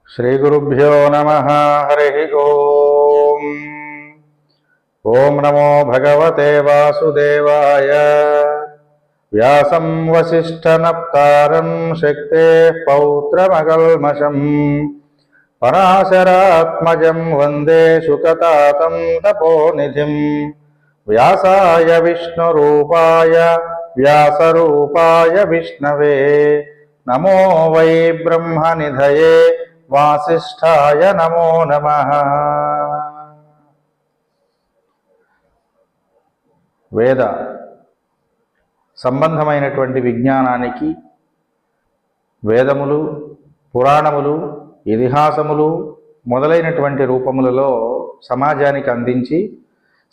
श्रीगुरुभ्यो नमः। हरिः ओम्। ओं नमो भगवते वासुदेवाय। व्यासं वसिष्ठनप्तारं शक्तेः पौत्रमकल्मषम् पराशरात्मजं वन्दे शुकतातं तपोनिधिम्। व्यासाय विष्णुरूपाय व्यासरूपाय विष्णवे नमो वै ब्रह्मनिधये वासिष्ठाय नमो नमः। వేద సంబంధమైనటువంటి విజ్ఞానానికి వేదములు, పురాణములు, ఇతిహాసములు మొదలైనటువంటి రూపములలో సమాజానికి అందించి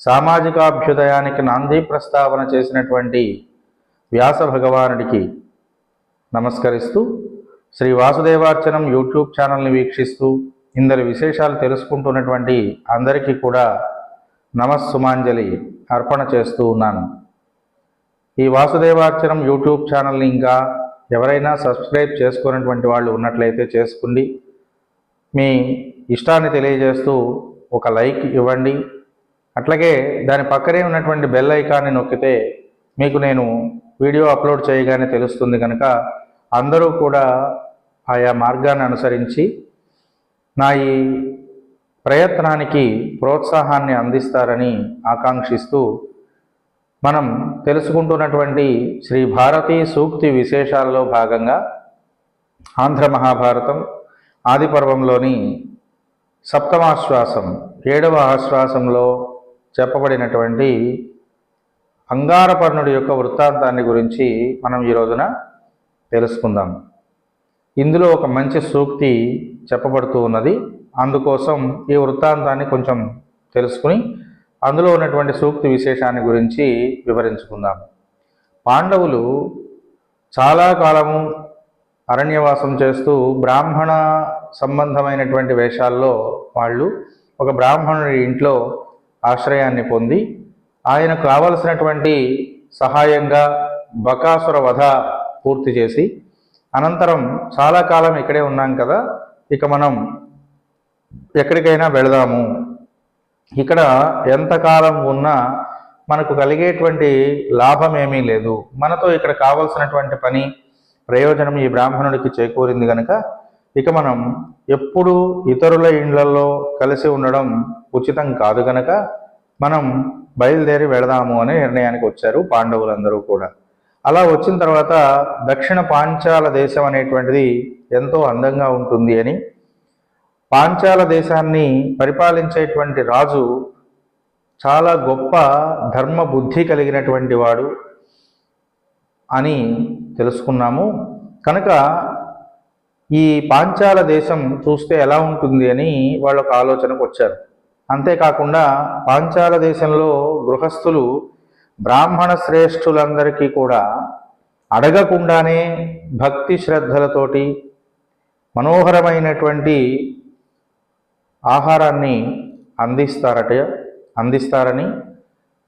సామాజికాభ్యుదయానికి నాంది ప్రస్తావన చేసినటువంటి వ్యాస భగవానుడికి నమస్కరిస్తూ శ్రీ వాసుదేవార్చనం యూట్యూబ్ ఛానల్ని వీక్షిస్తూ ఇందరి విశేషాలు తెలుసుకుంటున్నటువంటి అందరికీ కూడా నమస్సుమాంజలి అర్పణ చేస్తూ ఉన్నాను. ఈ వాసుదేవార్చనం యూట్యూబ్ ఛానల్ని ఇంకా ఎవరైనా సబ్స్క్రైబ్ చేసుకున్నటువంటి వాళ్ళు ఉన్నట్లయితే చేసుకోండి. మీ ఇష్టాన్ని తెలియజేస్తూ ఒక లైక్ ఇవ్వండి. అట్లాగే దాని పక్కనే ఉన్నటువంటి బెల్ ఐకాన్ని నొక్కితే మీకు నేను వీడియో అప్లోడ్ చేయగానే తెలుస్తుంది కనుక అందరూ కూడా ఆయా మార్గాన్ని అనుసరించి నా ఈ ప్రయత్నానికి ప్రోత్సాహాన్ని అందిస్తారని ఆకాంక్షిస్తూ మనం తెలుసుకుంటున్నటువంటి శ్రీ భారతీ సూక్తి విశేషాల్లో భాగంగా ఆంధ్ర మహాభారతం ఆదిపర్వంలోని సప్తమాశ్వాసం 7వ ఆశ్వాసంలో చెప్పబడినటువంటి అంగారపర్ణుడి యొక్క వృత్తాంతాన్ని గురించి మనం ఈ రోజున తెలుసుకుందాం. ఇందులో ఒక మంచి సూక్తి చెప్పబడుతూ ఉన్నది. అందుకోసం ఈ వృత్తాంతాన్ని కొంచెం తెలుసుకుని అందులో ఉన్నటువంటి సూక్తి విశేషాన్ని గురించి వివరించుకుందాం. పాండవులు చాలా కాలము అరణ్యవాసం చేస్తూ బ్రాహ్మణ సంబంధమైనటువంటి వేషాల్లో వాళ్ళు ఒక బ్రాహ్మణుడి ఇంట్లో ఆశ్రయాన్ని పొంది ఆయనకు కావలసినటువంటి సహాయంగా బకాసుర వధ పూర్తి చేసి అనంతరం చాలా కాలం ఇక్కడే ఉన్నాం కదా, ఇక మనం ఎక్కడికైనా వెళదాము, ఇక్కడ ఎంతకాలం ఉన్నా మనకు కలిగేటువంటి లాభం ఏమీ లేదు, మనతో ఇక్కడ కావలసినటువంటి పని ప్రయోజనం ఈ బ్రాహ్మణుడికి చేకూరింది కనుక ఇక మనం ఎప్పుడూ ఇతరుల ఇండ్లలో కలిసి ఉండడం ఉచితం కాదు కనుక మనం బయలుదేరి వెళదాము అనే నిర్ణయానికి వచ్చారు పాండవులందరూ కూడా. అలా వచ్చిన తర్వాత దక్షిణ పాంచాల దేశం అనేటువంటిది ఎంతో అందంగా ఉంటుంది అని, పాంచాల దేశాన్ని పరిపాలించేటువంటి రాజు చాలా గొప్ప ధర్మ బుద్ధి కలిగినటువంటి వాడు అని తెలుసుకున్నాము. కనుక ఈ పాంచాల దేశం చూస్తే ఎలా ఉంటుంది అని వాళ్ళొక ఆలోచనకు వచ్చారు. అంతేకాకుండా పాంచాల దేశంలో గృహస్థులు బ్రాహ్మణ శ్రేష్ఠులందరికీ కూడా అడగకుండానే భక్తి శ్రద్ధలతోటి మనోహరమైనటువంటి ఆహారాన్ని అందిస్తారని,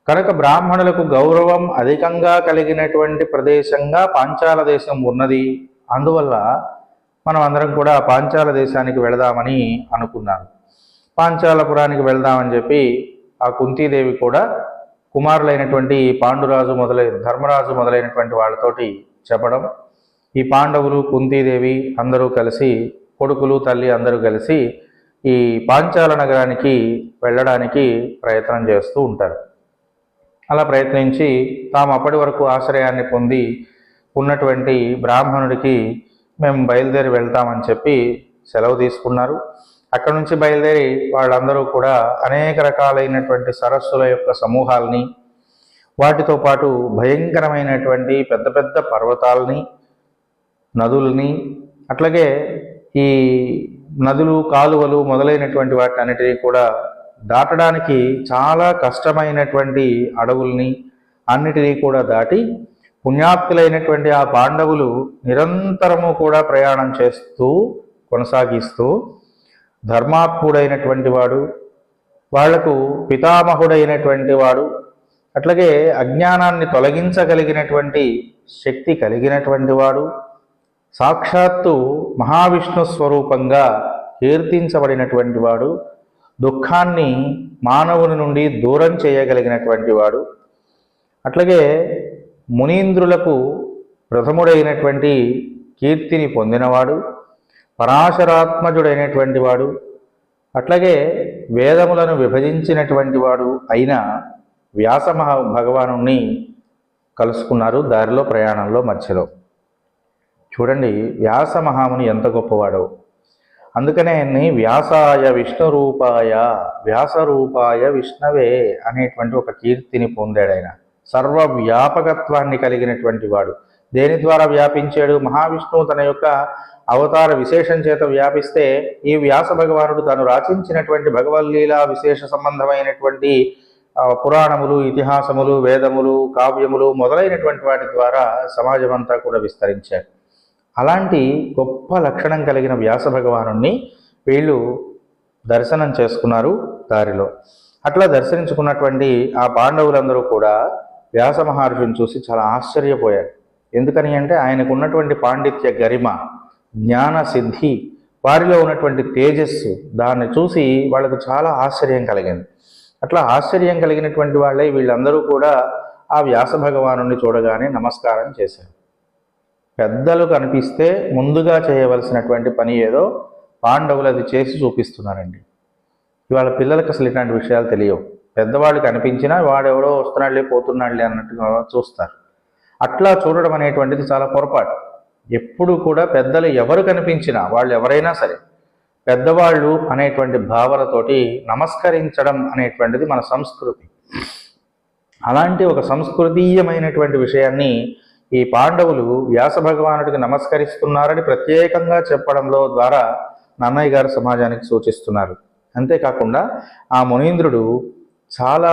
కనుక బ్రాహ్మణులకు గౌరవం అధికంగా కలిగినటువంటి ప్రదేశంగా పాంచాల దేశం ఉన్నది. అందువల్ల మనం అందరం కూడా పాంచాల దేశానికి వెళదామని అనుకున్నారు. పాంచాలపురానికి వెళదామని చెప్పి ఆ కుంతీదేవి కూడా కుమారులైనటువంటి పాండురాజు ధర్మరాజు మొదలైనటువంటి వాళ్ళతోటి చెప్పడం, ఈ పాండవులు కుంతీదేవి అందరూ కలిసి, కొడుకులు తల్లి అందరూ కలిసి ఈ పాంచాల నగరానికి వెళ్ళడానికి ప్రయత్నం చేస్తూ ఉంటారు. అలా ప్రయత్నించి తాము అప్పటి వరకు ఆశ్రయాన్ని పొంది ఉన్నటువంటి బ్రాహ్మణుడికి మేము బయలుదేరి వెళ్తామని చెప్పి సెలవు తీసుకున్నారు. అక్కడి నుంచి బయలుదేరి వాళ్ళందరూ కూడా అనేక రకాలైనటువంటి సరస్సుల యొక్క సమూహాలని, వాటితో పాటు భయంకరమైనటువంటి పెద్ద పెద్ద పర్వతాలని, నదుల్ని, అట్లాగే ఈ నదులు, కాలువలు మొదలైనటువంటి వాటన్నిటినీ కూడా దాటడానికి చాలా కష్టమైనటువంటి అడవుల్ని అన్నిటినీ కూడా దాటి పుణ్యాత్తులైనటువంటి ఆ పాండవులు నిరంతరము కూడా ప్రయాణం చేస్తూ కొనసాగిస్తూ ధర్మాత్ముడైనటువంటి వాడు, వాళ్లకు పితామహుడైనటువంటి వాడు, అట్లాగే అజ్ఞానాన్ని తొలగించగలిగినటువంటి శక్తి కలిగినటువంటి వాడు, సాక్షాత్తు మహావిష్ణు స్వరూపంగా కీర్తించబడినటువంటి వాడు, దుఃఖాన్ని మానవుని నుండి దూరం చేయగలిగినటువంటి వాడు. అట్లాగే మునీంద్రులకు ప్రథముడైనటువంటి కీర్తిని పొందినవాడు, పరాశరాత్మజుడైనటువంటి వాడు, అట్లాగే వేదములను విభజించినటువంటి వాడు అయిన వ్యాస భగవానుణ్ణి కలుసుకున్నారు దారిలో, ప్రయాణంలో, మధ్యలో. చూడండి వ్యాస మహాముని ఎంత గొప్పవాడో. అందుకనే ఆయన్ని వ్యాసాయ విష్ణురూపాయ వ్యాసరూపాయ విష్ణవే అనేటువంటి ఒక కీర్తిని పొందాడు. ఆయన సర్వవ్యాపకత్వాన్ని కలిగినటువంటి వాడు. దేని ద్వారా వ్యాపించాడు? మహావిష్ణువు తన యొక్క అవతార విశేషం చేత వ్యాపిస్తే ఈ వ్యాస భగవానుడు తాను రచించినటువంటి భగవల్లీలా విశేష సంబంధమైనటువంటి పురాణములు, ఇతిహాసములు, వేదములు, కావ్యములు మొదలైనటువంటి వాటి ద్వారా సమాజమంతా కూడా విస్తరించారు. అలాంటి గొప్ప లక్షణం కలిగిన వ్యాస భగవానుణ్ణి వీళ్ళు దర్శనం చేసుకున్నారు దారిలో. అట్లా దర్శించుకున్నటువంటి ఆ పాండవులందరూ కూడా వ్యాస మహర్షిని చూసి చాలా ఆశ్చర్యపోయారు. ఎందుకని అంటే ఆయనకు ఉన్నటువంటి పాండిత్య గరిమ, జ్ఞాన సిద్ధి, వారిలో ఉన్నటువంటి తేజస్సు, దాన్ని చూసి వాళ్ళకు చాలా ఆశ్చర్యం కలిగింది. అట్లా ఆశ్చర్యం కలిగినటువంటి వాళ్ళే వీళ్ళందరూ కూడా ఆ వ్యాస భగవానుని చూడగానే నమస్కారం చేశారు. పెద్దలు కనిపిస్తే ముందుగా చేయవలసినటువంటి పని ఏదో పాండవులు అది చేసి చూపిస్తున్నారండి. ఇవాళ పిల్లలకు అసలు ఇట్లాంటి విషయాలు తెలియవు. పెద్దవాళ్ళు కనిపించినా వాడెవడో వస్తున్నాడులే పోతున్నాడులే అన్నట్టుగా చూస్తారు. అట్లా చూడడం అనేటువంటిది చాలా పొరపాటు. ఎప్పుడు కూడా పెద్దలు ఎవరు కనిపించినా, వాళ్ళు ఎవరైనా సరే, పెద్దవాళ్ళు అనేటువంటి భావనతోటి నమస్కరించడం అనేటువంటిది మన సంస్కృతి. అలాంటి ఒక సంస్కృతీయమైనటువంటి విషయాన్ని ఈ పాండవులు వ్యాస భగవానుడికి నమస్కరిస్తున్నారని ప్రత్యేకంగా చెప్పడంలో ద్వారా నన్నయ్య గారు సమాజానికి సూచిస్తున్నారు. అంతేకాకుండా ఆ మునీంద్రుడు చాలా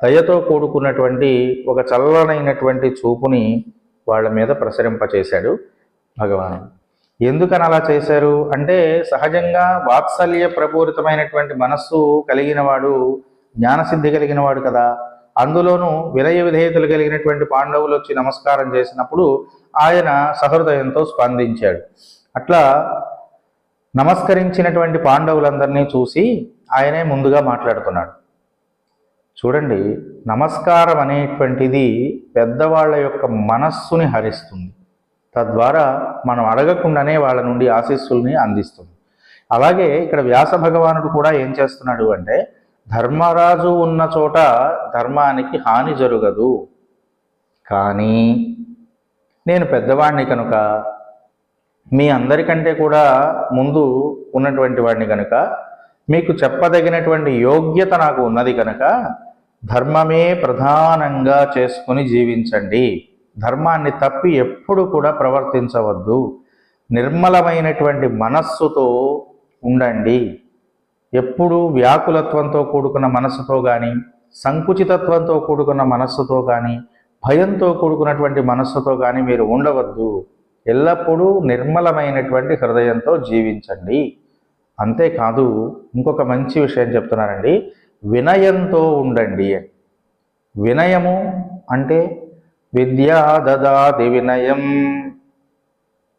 దయతో కూడుకున్నటువంటి ఒక చల్లనైనటువంటి చూపుని వాళ్ళ మీద ప్రసరింపచేశాడు భగవానుడు. ఎందుకని అలా చేశారు అంటే, సహజంగా వాత్సల్య ప్రపూరితమైనటువంటి మనస్సు కలిగిన వాడు, జ్ఞానసిద్ధి కలిగిన వాడు కదా. అందులోనూ వినయ విధేయతలు కలిగినటువంటి పాండవులు వచ్చి నమస్కారం చేసినప్పుడు ఆయన సహృదయంతో స్పందించాడు. అట్లా నమస్కరించినటువంటి పాండవులందరినీ చూసి ఆయనే ముందుగా మాట్లాడుతున్నాడు. చూడండి, నమస్కారం అనేటువంటిది పెద్దవాళ్ళ యొక్క మనస్సుని హరిస్తుంది. తద్వారా మనం అడగకుండానే వాళ్ళ నుండి ఆశీస్సుల్ని అందిస్తుంది. అలాగే ఇక్కడ వ్యాస భగవానుడు కూడా ఏం చేస్తున్నాడు అంటే, ధర్మరాజు ఉన్న చోట ధర్మానికి హాని జరగదు, కానీ నేను పెద్దవాడిని కనుక, మీ అందరికంటే కూడా ముందు ఉన్నటువంటి వాడిని కనుక, మీకు చెప్పదగినటువంటి యోగ్యత నాకు ఉన్నది కనుక ధర్మమే ప్రధానంగా చేసుకుని జీవించండి. ధర్మాన్ని తప్పి ఎప్పుడు కూడా ప్రవర్తించవద్దు. నిర్మలమైనటువంటి మనస్సుతో ఉండండి. ఎప్పుడు వ్యాకులత్వంతో కూడుకున్న మనస్సుతో కానీ, సంకుచితత్వంతో కూడుకున్న మనస్సుతో కానీ, భయంతో కూడుకున్నటువంటి మనస్సుతో కానీ మీరు ఉండవద్దు. ఎల్లప్పుడూ నిర్మలమైనటువంటి హృదయంతో జీవించండి. అంతేకాదు, ఇంకొక మంచి విషయం చెప్తున్నారండి, వినయంతో ఉండండి. వినయము అంటే విద్యా దదాతి వినయం,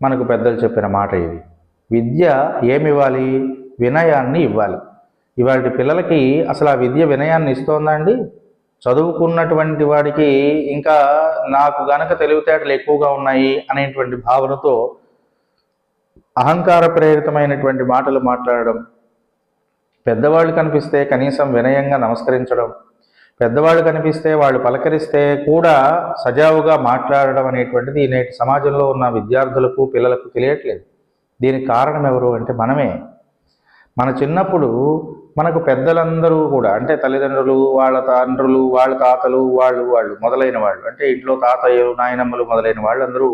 మనకు పెద్దలు చెప్పిన మాట ఇది. విద్య ఏమివ్వాలి? వినయాన్ని ఇవ్వాలి. ఇవాళ పిల్లలకి అసలు ఆ విద్య వినయాన్ని ఇస్తోందా అండి? చదువుకున్నటువంటి వాడికి ఇంకా నాకు గనక తెలివితేటలు ఎక్కువగా ఉన్నాయి అనేటువంటి భావనతో అహంకార ప్రేరితమైనటువంటి మాటలు మాట్లాడడం, పెద్దవాళ్ళు కనిపిస్తే కనీసం వినయంగా నమస్కరించడం, పెద్దవాళ్ళు కనిపిస్తే వాళ్ళు పలకరిస్తే కూడా సజావుగా మాట్లాడడం అనేటువంటిది నేటి సమాజంలో ఉన్న విద్యార్థులకు, పిల్లలకు తెలియట్లేదు. దీనికి కారణం ఎవరు అంటే మనమే. మన చిన్నప్పుడు మనకు పెద్దలందరూ కూడా, అంటే తల్లిదండ్రులు, వాళ్ళ తండ్రులు, వాళ్ళ తాతలు, వాళ్ళు మొదలైన వాళ్ళు, అంటే ఇంట్లో తాతయ్యలు, నాయనమ్మలు మొదలైన వాళ్ళందరూ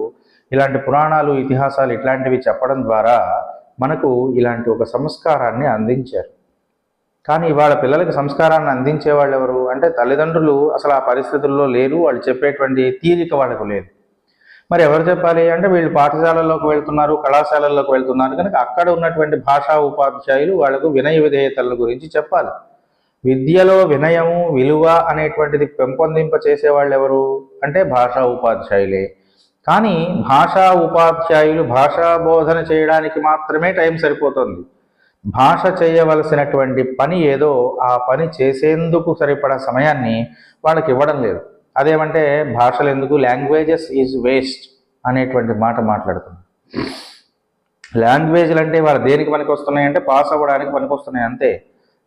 ఇలాంటి పురాణాలు, ఇతిహాసాలు ఇట్లాంటివి చెప్పడం ద్వారా మనకు ఇలాంటి ఒక సంస్కారాన్ని అందించారు. కానీ ఇవాళ పిల్లలకి సంస్కారాన్ని అందించే వాళ్ళు ఎవరు అంటే తల్లిదండ్రులు అసలు ఆ పరిస్థితుల్లో లేరు. వాళ్ళు చెప్పేటువంటి తీరిక వాళ్ళకు లేదు. మరి ఎవరు చెప్పాలి అంటే, వీళ్ళు పాఠశాలల్లోకి వెళ్తున్నారు, కళాశాలల్లోకి వెళ్తున్నారు కనుక అక్కడ ఉన్నటువంటి భాషా ఉపాధ్యాయులు వాళ్ళకు వినయ విధేయతల గురించి చెప్పాలి. విద్యలో వినయము, విలువ అనేటువంటిది పెంపొందింప చేసేవాళ్ళు ఎవరు అంటే భాషా ఉపాధ్యాయులే. కానీ భాషా ఉపాధ్యాయులు భాషా బోధన చేయడానికి మాత్రమే టైం సరిపోతుంది. భాష చేయవలసినటువంటి పని ఏదో ఆ పని చేసేందుకు సరిపడా సమయాన్ని వాళ్ళకి ఇవ్వడం లేదు. అదేమంటే భాషలు ఎందుకు, లాంగ్వేజెస్ ఈజ్ వేస్ట్ అనేటువంటి మాట మాట్లాడుతున్నాం. లాంగ్వేజ్లు అంటే వాళ్ళు దేనికి పనికి వస్తున్నాయంటే పాస్ అవ్వడానికి పనికి వస్తున్నాయి అంతే,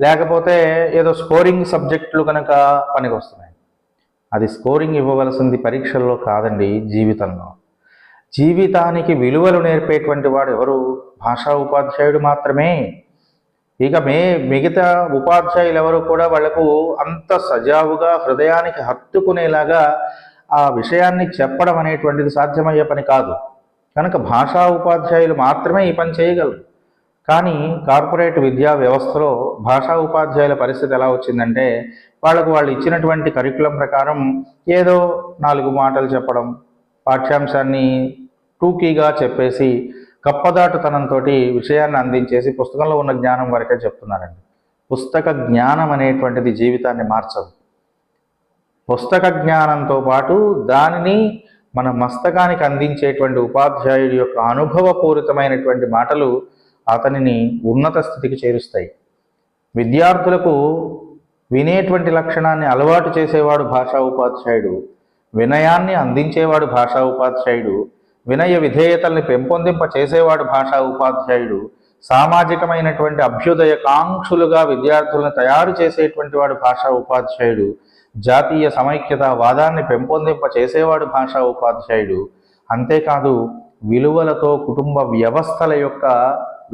లేకపోతే ఏదో స్కోరింగ్ సబ్జెక్టులు కనుక పనికి వస్తున్నాయి. అది స్కోరింగ్ ఇవ్వవలసింది పరీక్షల్లో కాదండి, జీవితంలో. జీవితానికి విలువలు నేర్పేటువంటి వాడు ఎవరు? భాషా ఉపాధ్యాయుడు మాత్రమే. ఇక మిగతా ఉపాధ్యాయులు ఎవరు కూడా వాళ్లకు అంత సజావుగా హృదయానికి హత్తుకునేలాగా ఆ విషయాన్ని చెప్పడం అనేటువంటిది సాధ్యమయ్యే పని కాదు. కనుక భాషా ఉపాధ్యాయులు మాత్రమే ఈ పని చేయగలరు. కానీ కార్పొరేట్ విద్యా వ్యవస్థలో భాషా ఉపాధ్యాయుల పరిస్థితి ఎలా వచ్చిందంటే వాళ్ళు ఇచ్చినటువంటి కరికులం ప్రకారం ఏదో 4 మాటలు చెప్పడం, పాఠ్యాంశాన్ని టూకీగా చెప్పేసి కప్పదాటుతనంతో విషయాన్ని అందించేసి పుస్తకంలో ఉన్న జ్ఞానం వరకే చెప్తున్నారండి. పుస్తక జ్ఞానం అనేటువంటిది జీవితాన్ని మార్చదు. పుస్తక జ్ఞానంతో పాటు దానిని మన మస్తకానికి అందించేటువంటి ఉపాధ్యాయుడి యొక్క అనుభవపూరితమైనటువంటి మాటలు అతనిని ఉన్నత స్థితికి చేరుస్తాయి. విద్యార్థులకు వినేటువంటి లక్షణాన్ని అలవాటు చేసేవాడు భాషా ఉపాధ్యాయుడు, వినయాన్ని అందించేవాడు భాషా ఉపాధ్యాయుడు, వినయ విధేయతల్ని పెంపొందింప చేసేవాడు భాషా ఉపాధ్యాయుడు, సామాజికమైనటువంటి అభ్యుదయ కాంక్షులుగా విద్యార్థులను తయారు చేసేటువంటి వాడు భాషా ఉపాధ్యాయుడు, జాతీయ సమైక్యతావాదాన్ని పెంపొందింప చేసేవాడు భాషా ఉపాధ్యాయుడు. అంతేకాదు విలువలతో కుటుంబ వ్యవస్థల యొక్క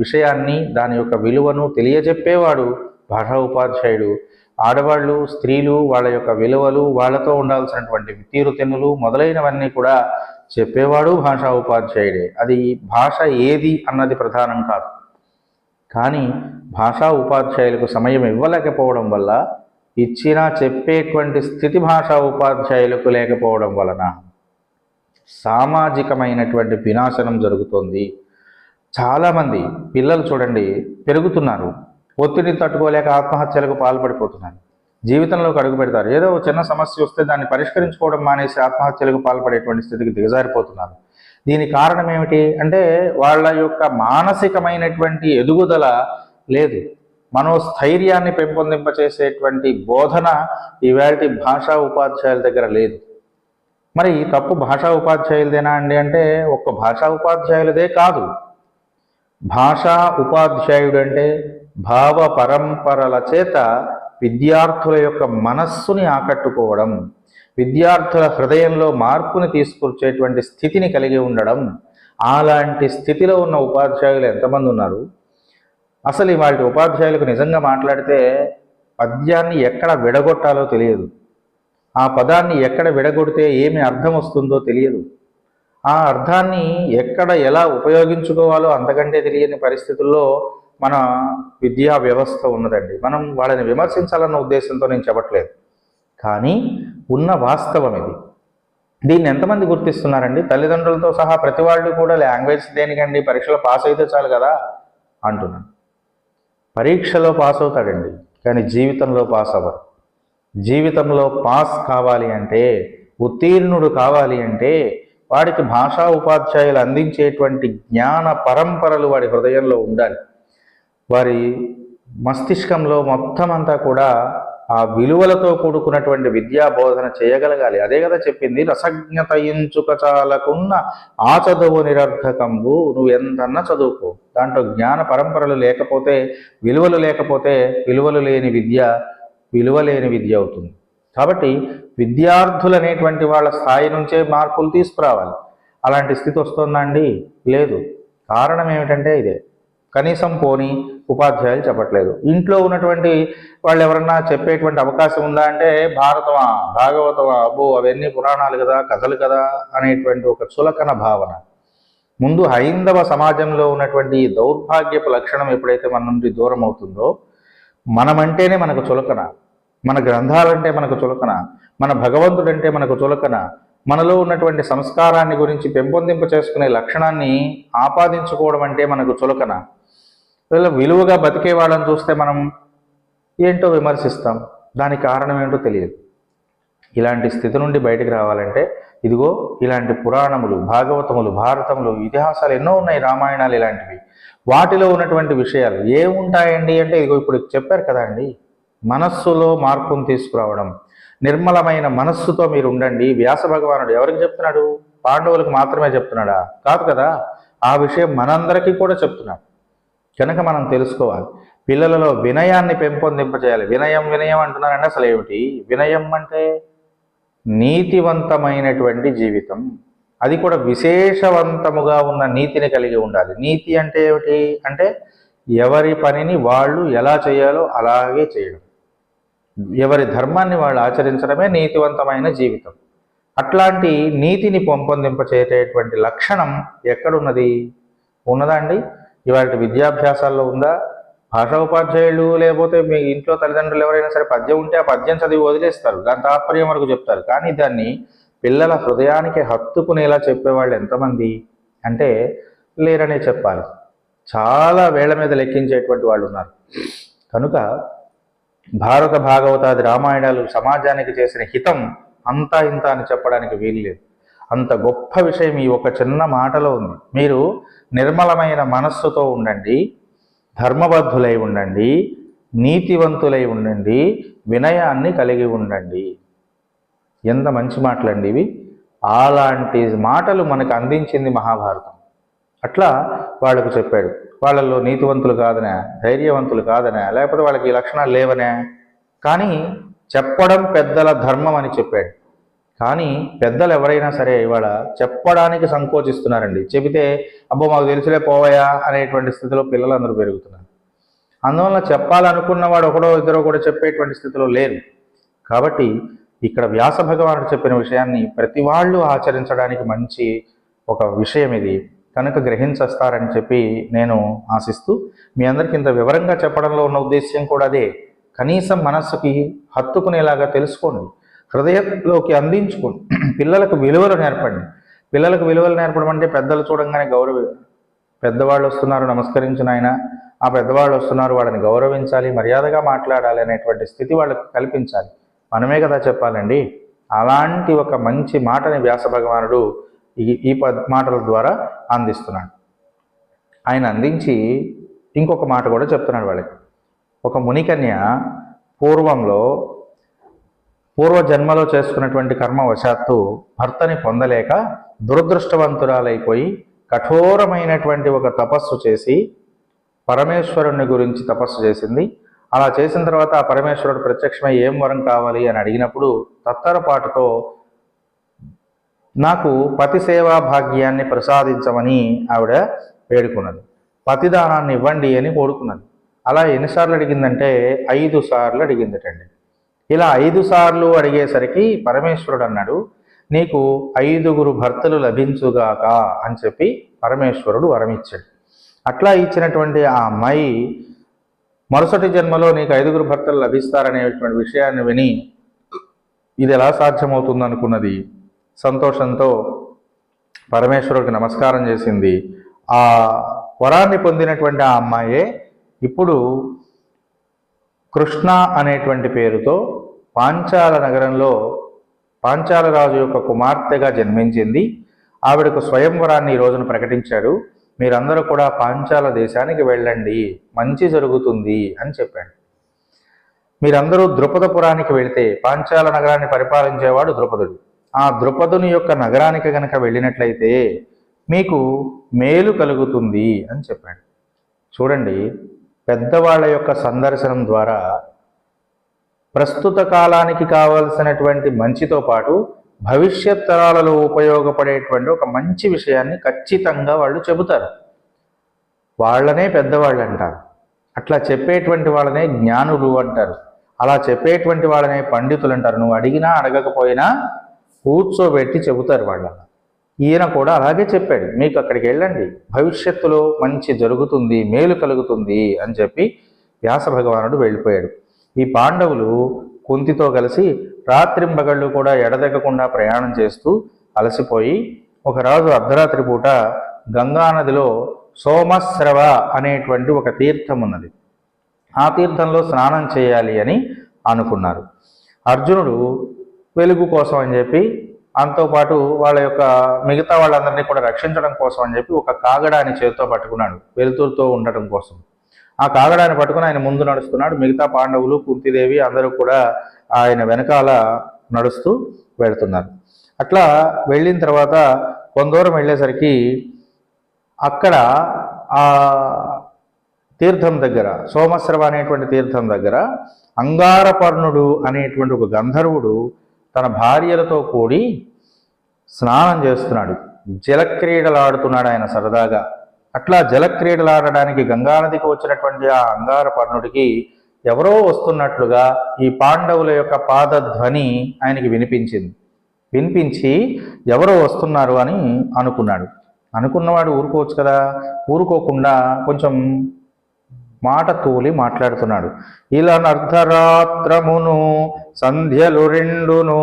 విషయాన్ని, దాని యొక్క విలువను తెలియజెప్పేవాడు భాషా ఉపాధ్యాయుడు. ఆడవాళ్ళు, స్త్రీలు, వాళ్ళ యొక్క విలువలు, వాళ్ళతో ఉండాల్సినటువంటి తీరుతెన్నులు మొదలైనవన్నీ కూడా చెప్పేవాడు భాషా ఉపాధ్యాయుడే. అది భాష ఏది అన్నది ప్రధానం కాదు. కానీ భాషా ఉపాధ్యాయులకు సమయం ఇవ్వలేకపోవడం వల్ల, ఇచ్చినా చెప్పేటువంటి స్థితి భాషా ఉపాధ్యాయులకు లేకపోవడం వలన సామాజికమైనటువంటి వినాశనం జరుగుతోంది. చాలామంది పిల్లలు చూడండి పెరుగుతున్నారు, ఒత్తిడిని తట్టుకోలేక ఆత్మహత్యలకు పాల్పడిపోతున్నారు. జీవితంలోకి అడుగు పెడతారు, ఏదో చిన్న సమస్య వస్తే దాన్ని పరిష్కరించుకోవడం మానేసి ఆత్మహత్యలకు పాల్పడేటువంటి స్థితికి దిగజారిపోతున్నారు. దీనికి కారణం ఏమిటి అంటే వాళ్ళ యొక్క మానసికమైనటువంటి ఎదుగుదల లేదు. మనోస్థైర్యాన్ని పెంపొందింపచేసేటువంటి బోధన ఈవేళ భాషా ఉపాధ్యాయుల దగ్గర లేదు. మరి ఈ తప్పు భాషా ఉపాధ్యాయులదేనా అండి అంటే ఒక్క భాషా ఉపాధ్యాయులదే కాదు. భాషా ఉపాధ్యాయుడు అంటే భావ పరంపరల చేత విద్యార్థుల యొక్క మనస్సుని ఆకట్టుకోవడం, విద్యార్థుల హృదయంలో మార్పుని తీసుకొచ్చేటువంటి స్థితిని కలిగి ఉండడం. అలాంటి స్థితిలో ఉన్న ఉపాధ్యాయులు ఎంతమంది ఉన్నారు? అసలు ఇవాళ ఉపాధ్యాయులకు నిజంగా మాట్లాడితే పద్యాన్ని ఎక్కడ విడగొట్టాలో తెలియదు, ఆ పదాన్ని ఎక్కడ విడగొడితే ఏమి అర్థం వస్తుందో తెలియదు, ఆ అర్థాన్ని ఎక్కడ ఎలా ఉపయోగించుకోవాలో అంతకంటే తెలియని పరిస్థితుల్లో మన విద్యా వ్యవస్థ ఉన్నదండి. మనం వాళ్ళని విమర్శించాలన్న ఉద్దేశంతో నేను చెప్పట్లేదు, కానీ ఉన్న వాస్తవం ఇది. దీన్ని ఎంతమంది గుర్తిస్తున్నారండి? తల్లిదండ్రులతో సహా ప్రతి వాళ్ళు కూడా లాంగ్వేజ్ దేనికండి, పరీక్షలో పాస్ అయితే చాలు కదా అంటున్నాను. పరీక్షలో పాస్ అవుతాడండి, కానీ జీవితంలో పాస్ అవ్వరు. జీవితంలో పాస్ కావాలి అంటే, ఉత్తీర్ణుడు కావాలి అంటే వాడికి భాషా ఉపాధ్యాయులు అందించేటువంటి జ్ఞాన పరంపరలు వాడి హృదయంలో ఉండాలి. వారి మస్తిష్కంలో మొత్తం అంతా కూడా ఆ విలువలతో కూడుకున్నటువంటి విద్యా బోధన చేయగలగాలి. అదే కదా చెప్పింది, రసజ్ఞత ఎంచుక చాలకున్న ఆ చదువు నిరర్థకంబు, నువ్వు ఎంతన్నా చదువుకో, దాంట్లో జ్ఞాన పరంపరలు లేకపోతే, విలువలు లేకపోతే విలువలు లేని విద్య విలువలేని విద్య అవుతుంది. కాబట్టి విద్యార్థులు అనేటువంటి వాళ్ళ స్థాయి నుంచే మార్పులు తీసుకురావాలి. అలాంటి స్థితి వస్తుందా అండి? లేదు. కారణం ఏమిటంటే ఇదే, కనీసం పోని ఉపాధ్యాయులు చెప్పట్లేదు. ఇంట్లో ఉన్నటువంటి వాళ్ళు ఎవరన్నా చెప్పేటువంటి అవకాశం ఉందా అంటే భారతమా, భాగవతమా, అబ్బో అవన్నీ పురాణాలు కదా, కథలు కదా అనేటువంటి ఒక చులకన భావన. ముందు హైందవ సమాజంలో ఉన్నటువంటి ఈ దౌర్భాగ్యపు లక్షణం ఎప్పుడైతే మన నుండి దూరం అవుతుందో, మనమంటేనే మనకు చులకన, మన గ్రంథాలంటే మనకు చులకన, మన భగవంతుడంటే మనకు చులకన, మనలో ఉన్నటువంటి సంస్కారాన్ని గురించి పెంపొందింప చేసుకునే లక్షణాన్ని ఆపాదించుకోవడం అంటే మనకు చులకన. విలువగా బతికే వాళ్ళని చూస్తే మనం ఏంటో విమర్శిస్తాం. దానికి కారణం ఏంటో తెలియదు. ఇలాంటి స్థితి నుండి బయటకు రావాలంటే ఇదిగో ఇలాంటి పురాణములు, భాగవతములు, భారతములు, ఇతిహాసాలు ఎన్నో ఉన్నాయి, రామాయణాలు ఇలాంటివి. వాటిలో ఉన్నటువంటి విషయాలు ఏముంటాయండి అంటే ఇదిగో ఇప్పుడు చెప్పారు కదా అండి, మనస్సులో మార్పును తీసుకురావడం, నిర్మలమైన మనస్సుతో మీరు ఉండండి. వ్యాస భగవానుడు ఎవరికి చెప్తున్నాడు? పాండవులకు మాత్రమే చెప్తున్నాడా? కాదు కదా, ఆ విషయం మనందరికీ కూడా చెప్తున్నాడు. కనుక మనం తెలుసుకోవాలి. పిల్లలలో వినయాన్ని పెంపొందింపజేయాలి. వినయం వినయం అంటున్నారండి, అసలు ఏమిటి వినయం అంటే? నీతివంతమైనటువంటి జీవితం, అది కూడా విశేషవంతముగా ఉన్న నీతిని కలిగి ఉండాలి. నీతి అంటే ఏమిటి అంటే ఎవరి పనిని వాళ్ళు ఎలా చేయాలో అలాగే చేయడం, ఎవరి ధర్మాన్ని వాళ్ళు ఆచరించడమే నీతివంతమైన జీవితం. అట్లాంటి నీతిని పెంపొందింపచేసేటువంటి లక్షణం ఎక్కడున్నది? ఉన్నదా అండి? ఇవాళ విద్యాభ్యాసాల్లో ఉందా? భాషా ఉపాధ్యాయులు లేకపోతే మీ ఇంట్లో తల్లిదండ్రులు ఎవరైనా సరే పద్యం ఉంటే ఆ పద్యం చదివి వదిలేస్తారు, దాని తాత్పర్యం వరకు చెప్తారు. కానీ దాన్ని పిల్లల హృదయానికి హత్తుకునేలా చెప్పేవాళ్ళు ఎంతమంది అంటే లేరనే చెప్పాలి. చాలా వేళ్ల మీద లెక్కించేటువంటి వాళ్ళు ఉన్నారు. కనుక భారత భాగవతాది రామాయణాలు సమాజానికి చేసిన హితం అంతా ఇంత అని చెప్పడానికి వీల్లేదు. అంత గొప్ప విషయం ఈ ఒక చిన్న మాటలో ఉంది. మీరు నిర్మలమైన మనస్సుతో ఉండండి, ధర్మబద్ధులై ఉండండి, నీతివంతులై ఉండండి, వినయాన్ని కలిగి ఉండండి. ఎంత మంచి మాటలండి ఇవి. అలాంటి మాటలు మనకు అందించింది మహాభారతం. అట్లా వాళ్ళకు చెప్పాడు. వాళ్ళల్లో నీతివంతులు కాదనే, ధైర్యవంతులు కాదనే, లేకపోతే వాళ్ళకి ఈ లక్షణాలు లేవనే, కానీ చెప్పడం పెద్దల ధర్మం అని చెప్పాడు. కానీ పెద్దలు ఎవరైనా సరే ఇవాళ చెప్పడానికి సంకోచిస్తున్నారండి. చెబితే అబ్బో మాకు తెలిసిలే పోవయా అనేటువంటి స్థితిలో పిల్లలందరూ పెరుగుతున్నారు. అందువల్ల చెప్పాలనుకున్నవాడు ఒకడో ఇద్దరో కూడా చెప్పేటువంటి స్థితిలో లేరు. కాబట్టి ఇక్కడ వ్యాస భగవానుడు చెప్పిన విషయాన్ని ప్రతి వాళ్ళు ఆచరించడానికి మంచి ఒక విషయం ఇది. కనుక గ్రహించేస్తారని చెప్పి నేను ఆశిస్తూ మీ అందరికీ ఇంత వివరంగా చెప్పడంలో ఉన్న ఉద్దేశ్యం కూడా అదే. కనీసం మనస్సుకి హత్తుకునేలాగా తెలుసుకోండి, హృదయంలోకి అందించుకోండి, పిల్లలకు విలువలు నేర్పండి. పిల్లలకు విలువలు నేర్పడం అంటే పెద్దలు చూడంగానే పెద్దవాళ్ళు వస్తున్నారు నమస్కరించిన ఆయన, ఆ పెద్దవాళ్ళు వస్తున్నారు వాళ్ళని గౌరవించాలి, మర్యాదగా మాట్లాడాలి అనేటువంటి స్థితి వాళ్ళకు కల్పించాలి. మనమే కదా చెప్పాలండి. అలాంటి ఒక మంచి మాటని వ్యాస భగవానుడు ఈ మాటల ద్వారా అందిస్తున్నాడు. ఆయన అందించి ఇంకొక మాట కూడా చెప్తున్నాడు వాళ్ళకి. ఒక మునికన్య పూర్వజన్మలో చేసుకున్నటువంటి కర్మవశాత్తు భర్తని పొందలేక దురదృష్టవంతురాలైపోయి కఠోరమైనటువంటి ఒక తపస్సు చేసి పరమేశ్వరుని గురించి తపస్సు చేసింది. అలా చేసిన తర్వాత ఆ పరమేశ్వరుడు ప్రత్యక్షమై ఏం వరం కావాలి అని అడిగినప్పుడు తత్తరపాటుతో నాకు పతి సేవా భాగ్యాన్ని ప్రసాదించమని ఆవిడ వేడుకున్నది. పతిదానాన్ని ఇవ్వండి అని కోరుకున్నది. అలా ఎన్నిసార్లు అడిగిందంటే 5 సార్లు అడిగిందటండి. ఇలా 5 సార్లు అడిగేసరికి పరమేశ్వరుడు అన్నాడు, నీకు 5గురు భర్తలు లభించుగాక అని చెప్పి పరమేశ్వరుడు వరం ఇచ్చాడు. అట్లా ఇచ్చినటువంటి ఆ అమ్మాయి మరుసటి జన్మలో నీకు 5గురు భర్తలు లభిస్తారనేటువంటి విషయాన్ని విని ఇది ఎలా సాధ్యమవుతుంది అనుకున్నది. సంతోషంతో పరమేశ్వరుడికి నమస్కారం చేసింది. ఆ వరాన్ని పొందినటువంటి ఆ అమ్మాయే ఇప్పుడు కృష్ణ అనేటువంటి పేరుతో పాంచాల నగరంలో పాంచాల రాజు యొక్క కుమార్తెగా జన్మించింది. ఆవిడకు స్వయంవరాన్ని ఈ రోజున ప్రకటించాడు. మీరందరూ కూడా పాంచాల దేశానికి వెళ్ళండి, మంచి జరుగుతుంది అని చెప్పాడు. మీరందరూ ద్రుపదపురానికి వెళితే, పాంచాల నగరాన్ని పరిపాలించేవాడు ద్రుపదుడు. ఆ ద్రుపదుని యొక్క నగరానికి గనక వెళ్ళినట్లయితే మీకు మేలు కలుగుతుంది అని చెప్పాడు. చూడండి, పెద్దవాళ్ళ యొక్క సందర్శనం ద్వారా ప్రస్తుత కాలానికి కావలసినటువంటి మంచితో పాటు భవిష్యత్ తరాలలో ఉపయోగపడేటువంటి ఒక మంచి విషయాన్ని ఖచ్చితంగా వాళ్ళు చెబుతారు. వాళ్ళనే పెద్దవాళ్ళు అంటారు. అట్లా చెప్పేటువంటి వాళ్ళనే జ్ఞానులు అంటారు. అలా చెప్పేటువంటి వాళ్ళనే పండితులు అంటారు. నువ్వు అడిగినా అడగకపోయినా కూర్చోబెట్టి చెబుతారు వాళ్ళ. ఈయన కూడా అలాగే చెప్పాడు, మీకు అక్కడికి వెళ్ళండి, భవిష్యత్తులో మంచి జరుగుతుంది, మేలు కలుగుతుంది అని చెప్పి వ్యాస భగవానుడు వెళ్ళిపోయాడు. ఈ పాండవులు కుంతితో కలిసి రాత్రింబగళ్ళు కూడా ఎడతెగకుండా ప్రయాణం చేస్తూ అలసిపోయి ఒకరోజు అర్ధరాత్రి పూట గంగానదిలో సోమశ్రవ అనేటువంటి ఒక తీర్థం ఉన్నది. ఆ తీర్థంలో స్నానం చేయాలి అని అనుకున్నారు. అర్జునుడు వెలుగు కోసం అని చెప్పి దాంతోపాటు వాళ్ళ యొక్క మిగతా వాళ్ళందరినీ కూడా రక్షించడం కోసం అని చెప్పి ఒక కాగడాన్ని చేతితో పట్టుకున్నాడు, వెలుతురుతో ఉండటం కోసం. ఆ కాగడాన్ని పట్టుకుని ఆయన ముందు నడుస్తున్నాడు. మిగతా పాండవులు, కుంతిదేవి అందరూ కూడా ఆయన వెనకాల నడుస్తూ వెళుతున్నారు. అట్లా వెళ్ళిన తర్వాత కొంత దూరం వెళ్ళేసరికి అక్కడ ఆ తీర్థం దగ్గర, సోమశ్రవ అనేటువంటి తీర్థం దగ్గర అంగారపర్ణుడు అనేటువంటి ఒక గంధర్వుడు తన భార్యలతో కూడి స్నానం చేస్తున్నాడు, జలక్రీడలాడుతున్నాడు ఆయన సరదాగా. అట్లా జలక్రీడలాడడానికి గంగానదికి వచ్చినటువంటి ఆ అంగారపర్ణుడికి ఎవరో వస్తున్నట్లుగా ఈ పాండవుల యొక్క పాదధ్వని ఆయనకి వినిపించి ఎవరో వస్తున్నారు అని అనుకున్నాడు. అనుకున్నవాడు ఊరుకోవచ్చు కదా, ఊరుకోకుండా కొంచెం మాట తూలి మాట్లాడుతున్నాడు. ఇలా అర్ధరాత్రమును సంధ్యలు రెండును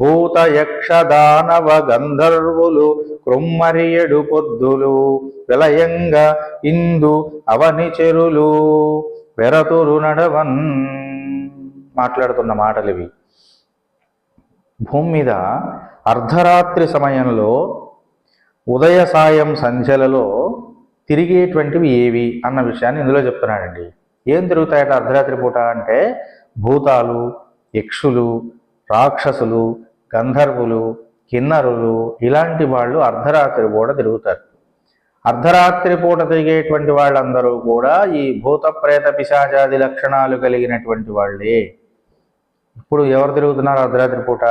భూత యక్ష దానవ గంధర్వులు క్రొమ్మరియడు పొద్దులు విలయంగ ఇందు అవని చెరులు వెరతురు నడవన్. మాట్లాడుతున్న మాటలు ఇవి. భూమి మీద అర్ధరాత్రి సమయంలో, ఉదయ సాయం సంధ్యలలో తిరిగేటువంటివి ఏవి అన్న విషయాన్ని ఇందులో చెప్తున్నాడండి. ఏం తిరుగుతాయట అర్ధరాత్రి పూట అంటే భూతాలు, యక్షులు, రాక్షసులు, గంధర్వులు, కిన్నరులు ఇలాంటి వాళ్ళు అర్ధరాత్రి పూట తిరుగుతారు. అర్ధరాత్రి పూట తిరిగేటువంటి వాళ్ళందరూ కూడా ఈ భూత ప్రేత పిశాచాది లక్షణాలు కలిగినటువంటి వాళ్ళే. ఇప్పుడు ఎవరు తిరుగుతున్నారు అర్ధరాత్రి పూట?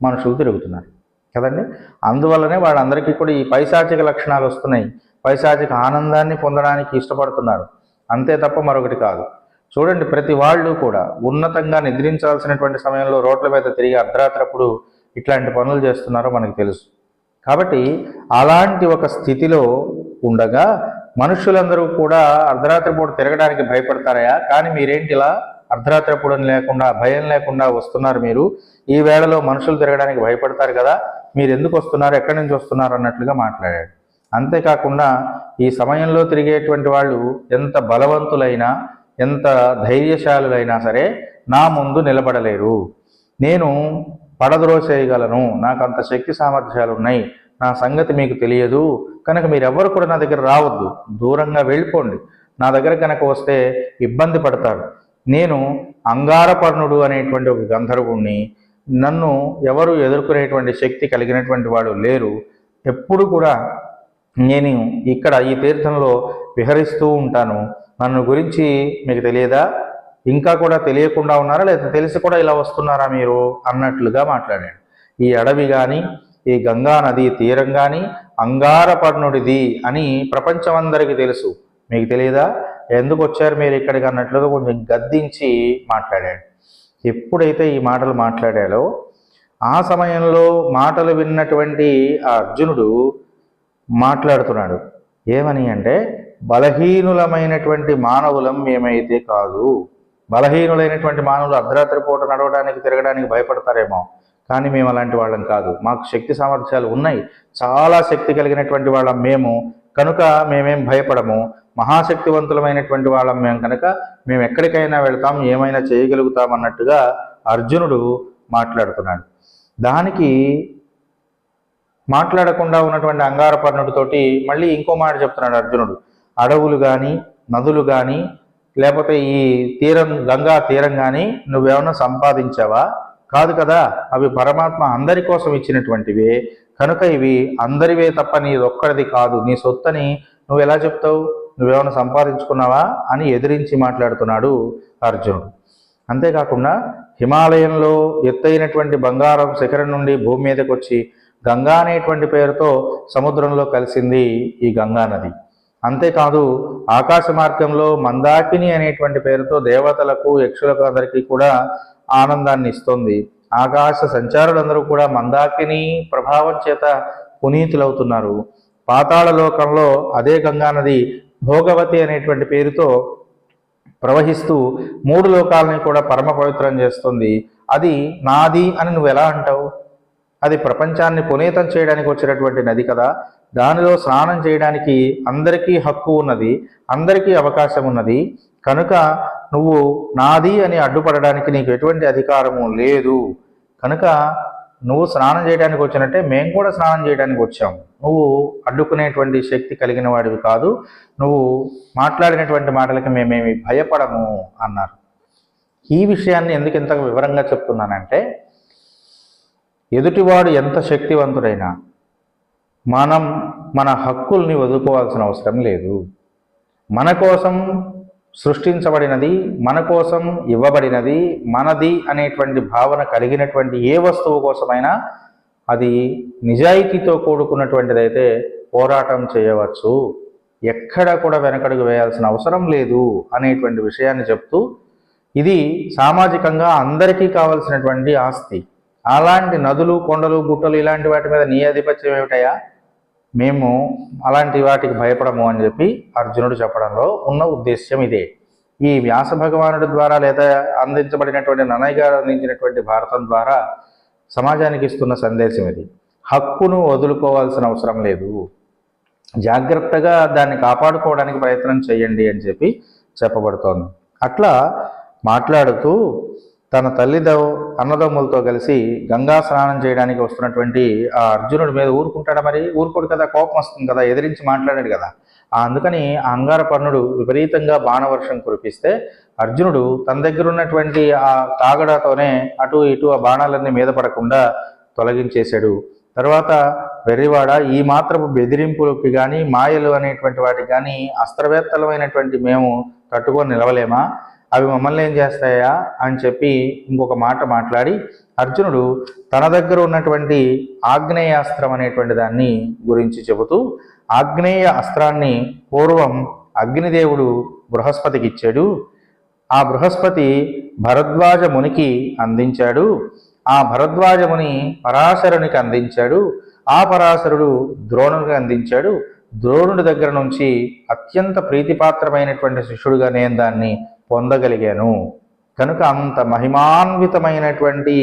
మనుషులు తిరుగుతున్నారు కదండి. అందువల్లనే వాళ్ళందరికీ కూడా ఈ పైశాచిక లక్షణాలు వస్తున్నాయి. పైశాచిక ఆనందాన్ని పొందడానికి ఇష్టపడుతున్నారు, అంతే తప్ప మరొకటి కాదు. చూడండి, ప్రతి వాళ్ళు కూడా ఉన్నతంగా నిద్రించాల్సినటువంటి సమయంలో రోడ్ల మీద తిరిగి అర్ధరాత్రప్పుడు ఇట్లాంటి పనులు చేస్తున్నారో మనకు తెలుసు. కాబట్టి అలాంటి ఒక స్థితిలో ఉండగా మనుషులందరూ కూడా అర్ధరాత్రి పూట తిరగడానికి భయపడతారయా? కానీ మీరేంటి ఇలా అర్ధరాత్రి పూట లేకుండా, భయం లేకుండా వస్తున్నారు? మీరు ఈ వేళలో మనుషులు తిరగడానికి భయపడతారు కదా, మీరు ఎందుకు వస్తున్నారు, ఎక్కడి నుంచి వస్తున్నారు అన్నట్లుగా మాట్లాడాడు. అంతేకాకుండా ఈ సమయంలో తిరిగేటువంటి వాళ్ళు ఎంత బలవంతులైనా, ఎంత ధైర్యశాలులైనా సరే నా ముందు నిలబడలేరు. నేను పడద్రోసేయగలను, నాకు అంత శక్తి సామర్థ్యాలు ఉన్నాయి, నా సంగతి మీకు తెలియదు కనుక మీరెవ్వరు కూడా నా దగ్గర రావద్దు, దూరంగా వెళ్ళిపోండి. నా దగ్గర కనుక వస్తే ఇబ్బంది పడతారు. నేను అంగారపర్ణుడు అనేటువంటి ఒక గంధర్వుణ్ణి, నన్ను ఎవరు ఎదుర్కొనేటువంటి శక్తి కలిగినటువంటి వాడు లేరు. ఎప్పుడు కూడా నేను ఇక్కడ ఈ తీర్థంలో విహరిస్తూ ఉంటాను. నన్ను గురించి మీకు తెలియదా? ఇంకా కూడా తెలియకుండా ఉన్నారా, లేదా తెలిసి కూడా ఇలా వస్తున్నారా మీరు అన్నట్లుగా మాట్లాడాడు. ఈ అడవి కానీ, ఈ గంగా నది తీరం కానీ అంగారపర్ణుడిది అని ప్రపంచమందరికీ తెలుసు, మీకు తెలియదా? ఎందుకు వచ్చారు మీరు ఇక్కడికి అన్నట్లుగా కొంచెం గద్దించి మాట్లాడాడు. ఎప్పుడైతే ఈ మాటలు మాట్లాడాడో ఆ సమయంలో మాటలు విన్నటువంటి ఆ అర్జునుడు మాట్లాడుతున్నాడు. ఏమని అంటే, బలహీనులమైనటువంటి మానవులం మేమైతే కాదు. బలహీనులైనటువంటి మానవులు అర్ధరాత్రి పూట నడవడానికి, తిరగడానికి భయపడతారేమో, కానీ మేము అలాంటి వాళ్ళం కాదు. మాకు శక్తి సామర్థ్యాలు ఉన్నాయి, చాలా శక్తి కలిగినటువంటి వాళ్ళం మేము కనుక మేమేం భయపడము. మహాశక్తివంతులమైనటువంటి వాళ్ళం మేము కనుక మేము ఎక్కడికైనా వెళ్తాం, ఏమైనా చేయగలుగుతాం అన్నట్టుగా అర్జునుడు మాట్లాడుతున్నాడు. దానికి మాట్లాడకుండా ఉన్నటువంటి అంగారపర్ణుడితోటి మళ్ళీ ఇంకో మాట చెప్తున్నాడు అర్జునుడు. అడవులు కానీ, నదులు కానీ, లేకపోతే ఈ తీరం, గంగా తీరం కానీ నువ్వేమన్నా సంపాదించావా? కాదు కదా, అవి పరమాత్మ అందరి కోసం ఇచ్చినటువంటివే కనుక ఇవి అందరివే తప్ప నీదొక్కడిది కాదు, నీ సొత్తని నువ్వు ఎలా చెప్తావు? నువ్వేమైనా సంపాదించుకున్నావా అని ఎదిరించి మాట్లాడుతున్నాడు అర్జునుడు. అంతేకాకుండా హిమాలయంలో ఎత్తైనటువంటి బంగారం శిఖరం నుండి భూమి మీదకి వచ్చి గంగా అనేటువంటి పేరుతో సముద్రంలో కలిసింది ఈ గంగా నది. అంతేకాదు ఆకాశ మార్గంలో మందాకిని అనేటువంటి పేరుతో దేవతలకు, యక్షులకు అందరికీ కూడా ఆనందాన్ని ఇస్తుంది. ఆకాశ సంచారులందరూ కూడా మందాకిని ప్రభావం చేత పునీతులవుతున్నారు. పాతాళ లోకంలో అదే గంగా నది భోగవతి అనేటువంటి పేరుతో ప్రవహిస్తూ 3 లోకాలని కూడా పరమ పవిత్రం చేస్తుంది. అది నాది అని నువ్వు ఎలా అంటావు? అది ప్రపంచాన్ని పునీతం చేయడానికి వచ్చినటువంటి నది కదా, దానిలో స్నానం చేయడానికి అందరికీ హక్కు ఉన్నది, అందరికీ అవకాశం ఉన్నది కనుక నువ్వు నాది అని అడ్డుపడడానికి నీకు ఎటువంటి అధికారము లేదు. కనుక నువ్వు స్నానం చేయడానికి వచ్చినట్టే మేము కూడా స్నానం చేయడానికి వచ్చాం. నువ్వు అడ్డుకునేటువంటి శక్తి కలిగిన వాడివి కాదు. నువ్వు మాట్లాడినటువంటి మాటలకి మేమేమి భయపడము అన్నారు. ఈ విషయాన్ని ఎందుకు ఇంత వివరంగా చెప్తున్నానంటే, ఎదుటివాడు ఎంత శక్తివంతుడైనా మనం మన హక్కుల్ని వదులుకోవాల్సిన అవసరం లేదు. మన కోసం సృష్టించబడినది, మన కోసం ఇవ్వబడినది, మనది అనేటువంటి భావన కలిగినటువంటి ఏ వస్తువు కోసమైనా అది నిజాయితీతో కూడుకున్నటువంటిదైతే పోరాటం చేయవచ్చు, ఎక్కడ కూడా వెనకడుగు వేయాల్సిన అవసరం లేదు అనేటువంటి విషయాన్ని చెప్తూ, ఇది సామాజికంగా అందరికీ కావలసినటువంటి ఆస్తి. అలాంటి నదులు, కొండలు, గుట్టలు ఇలాంటి వాటి మీద నీ ఆధిపత్యం ఏమిటయా, మేము అలాంటి వాటికి భయపడము అని చెప్పి అర్జునుడు చెప్పడంలో ఉన్న ఉద్దేశ్యం ఇదే. ఈ వ్యాస భగవానుడి ద్వారా లేదా అందించబడినటువంటి నన్నయ్య గారు అందించినటువంటి భారతం ద్వారా సమాజానికి ఇస్తున్న సందేశం ఇది. హక్కును వదులుకోవాల్సిన అవసరం లేదు, జాగ్రత్తగా దాన్ని కాపాడుకోవడానికి ప్రయత్నం చేయండి అని చెప్పి చెప్పబడుతోంది. అట్లా మాట్లాడుతూ తన అన్నదమ్ములతో కలిసి గంగా స్నానం చేయడానికి వస్తున్నటువంటి ఆ అర్జునుడి మీద ఊరుకుంటాడా? మరి ఊరుకోడు కదా, కోపం వస్తుంది కదా, ఎదిరించి మాట్లాడాడు కదా. అందుకని ఆ అంగారపర్ణుడు విపరీతంగా బాణవర్షం కురిపిస్తే అర్జునుడు తన దగ్గర ఉన్నటువంటి ఆ తాగడతోనే అటు ఇటు ఆ బాణాలన్నీ మీద పడకుండా తొలగించేశాడు. తర్వాత వెర్రివాడ, ఈ మాత్రపు బెదిరింపులకి కానీ మాయలు అనేటువంటి వాటికి కానీ అస్త్రవేత్తలమైనటువంటి మేము తట్టుకొని నిలవలేమా? అవి మమ్మల్ని ఏం చేస్తాయా అని చెప్పి ఇంకొక మాట మాట్లాడి అర్జునుడు తన దగ్గర ఉన్నటువంటి ఆగ్నేయాస్త్రం అనేటువంటి దాన్ని గురించి చెబుతూ, ఆగ్నేయ అస్త్రాన్ని పూర్వం అగ్నిదేవుడు బృహస్పతికి ఇచ్చాడు. ఆ బృహస్పతి భరద్వాజ మునికి అందించాడు. ఆ భరద్వాజ ముని పరాశరునికి అందించాడు. ఆ పరాశరుడు ద్రోణునికి అందించాడు. ద్రోణుడి దగ్గర నుంచి అత్యంత ప్రీతిపాత్రమైనటువంటి శిష్యుడిగా నేను దాన్ని పొందగలిగాను. కనుక అంత మహిమాన్వితమైనటువంటి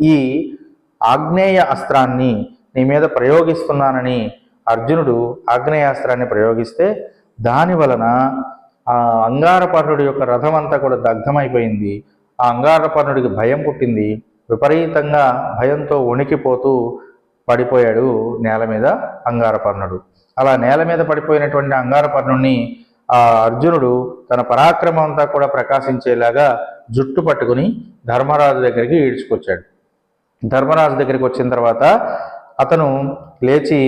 ఈ ఆగ్నేయ అస్త్రాన్ని నీ మీద ప్రయోగిస్తున్నానని అర్జునుడు ఆగ్నేయాస్త్రాన్ని ప్రయోగిస్తే దాని వలన ఆ అంగారపర్ణుడి యొక్క రథం అంతా కూడా దగ్ధమైపోయింది. ఆ అంగారపర్ణుడికి భయం పుట్టింది. విపరీతంగా భయంతో వణికిపోతూ పడిపోయాడు నేల మీద అంగారపర్ణుడు. అలా నేల మీద పడిపోయినటువంటి అంగారపర్ణుడిని ఆ అర్జునుడు తన పరాక్రమం అంతా కూడా ప్రకాశించేలాగా జుట్టు పట్టుకుని ధర్మరాజు దగ్గరికి ఈడ్చుకొచ్చాడు. ధర్మరాజు దగ్గరికి వచ్చిన తర్వాత అతను లేచి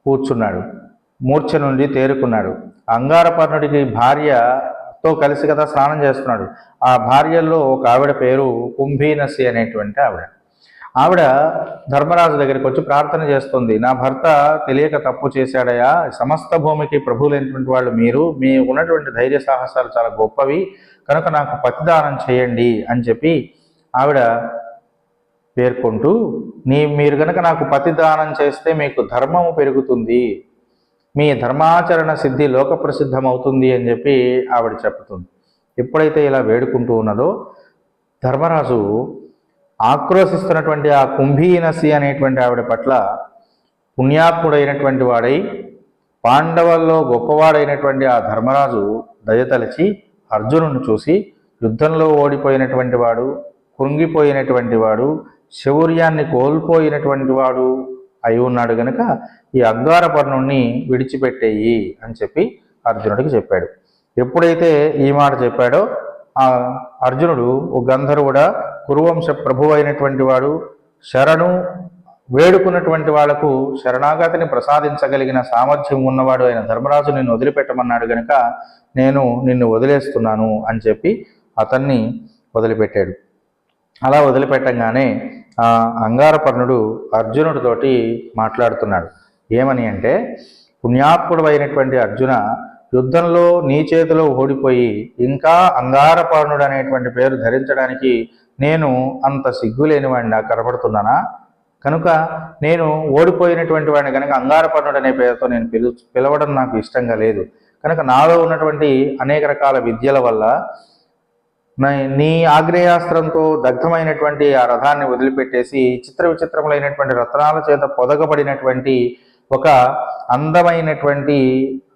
కూర్చున్నాడు, మూర్ఛ నుండి తేరుకున్నాడు. అంగారపర్ణుడికి భార్యతో కలిసి కదా స్నానం చేస్తున్నాడు. ఆ భార్యల్లో ఒక ఆవిడ పేరు కుంభీనసి అనేటువంటి ఆవిడ ధర్మరాజు దగ్గరికి వచ్చి ప్రార్థన చేస్తుంది. నా భర్త తెలియక తప్పు చేశాడయా, సమస్త భూమికి ప్రభువులైనటువంటి వాళ్ళు మీరు, మీ ఉన్నటువంటి ధైర్య సాహసాలు చాలా గొప్పవి, కనుక నాకు పతిదానం చేయండి అని చెప్పి ఆవిడ పేర్కొంటూ, మీరు కనుక నాకు పతిదానం చేస్తే మీకు ధర్మము పెరుగుతుంది, మీ ధర్మాచరణ సిద్ధి లోక ప్రసిద్ధమవుతుంది అని చెప్పి ఆవిడ చెప్తుంది. ఎప్పుడైతే ఇలా వేడుకుంటూ ఉన్నదో ధర్మరాజు ఆక్రోశిస్తున్నటువంటి ఆ కుంభీనసి అనేటువంటి ఆవిడ పట్ల పుణ్యాత్ముడైనటువంటి వాడై పాండవుల్లో గొప్పవాడైనటువంటి ఆ ధర్మరాజు దయతలచి అర్జునుడిని చూసి, యుద్ధంలో ఓడిపోయినటువంటి వాడు, కృంగిపోయినటువంటి వాడు, శౌర్యాన్ని కోల్పోయినటువంటి వాడు అయి ఉన్నాడు గనుక ఈ అంగారపర్ణుణ్ణి విడిచిపెట్టేయి అని చెప్పి అర్జునుడికి చెప్పాడు. ఎప్పుడైతే ఈ మాట చెప్పాడో ఆ అర్జునుడు ఓ గంధర్వుడా, కురువంశ ప్రభు అయినటువంటి వాడు, శరణు వేడుకున్నటువంటి వాళ్లకు శరణాగతిని ప్రసాదించగలిగిన సామర్థ్యం ఉన్నవాడు అయిన ధర్మరాజు నిన్ను వదిలిపెట్టమన్నాడు గనుక నేను నిన్ను వదిలేస్తున్నాను అని చెప్పి అతన్ని వదిలిపెట్టాడు. అలా వదిలిపెట్టంగానే ఆ అంగారపర్ణుడు అర్జునుడితోటి మాట్లాడుతున్నాడు. ఏమని అంటే, పుణ్యాత్ముడు అయినటువంటి అర్జున, యుద్ధంలో నీ చేతిలో ఓడిపోయి ఇంకా అంగారపర్ణుడు అనేటువంటి పేరు ధరించడానికి నేను అంత సిగ్గులేని వాడిని కనపడుతున్నానా? కనుక నేను ఓడిపోయినటువంటి వాడిని కనుక అంగారపర్ణుడు అనే పేరుతో నేను పిలవడం నాకు ఇష్టంగా లేదు. కనుక నాలో ఉన్నటువంటి అనేక రకాల విద్యల వల్ల నీ ఆగ్నేయాస్త్రంతో దగ్ధమైనటువంటి ఆ రథాన్ని వదిలిపెట్టేసి చిత్ర విచిత్రములైనటువంటి రత్నాల చేత పొదగబడినటువంటి ఒక అందమైనటువంటి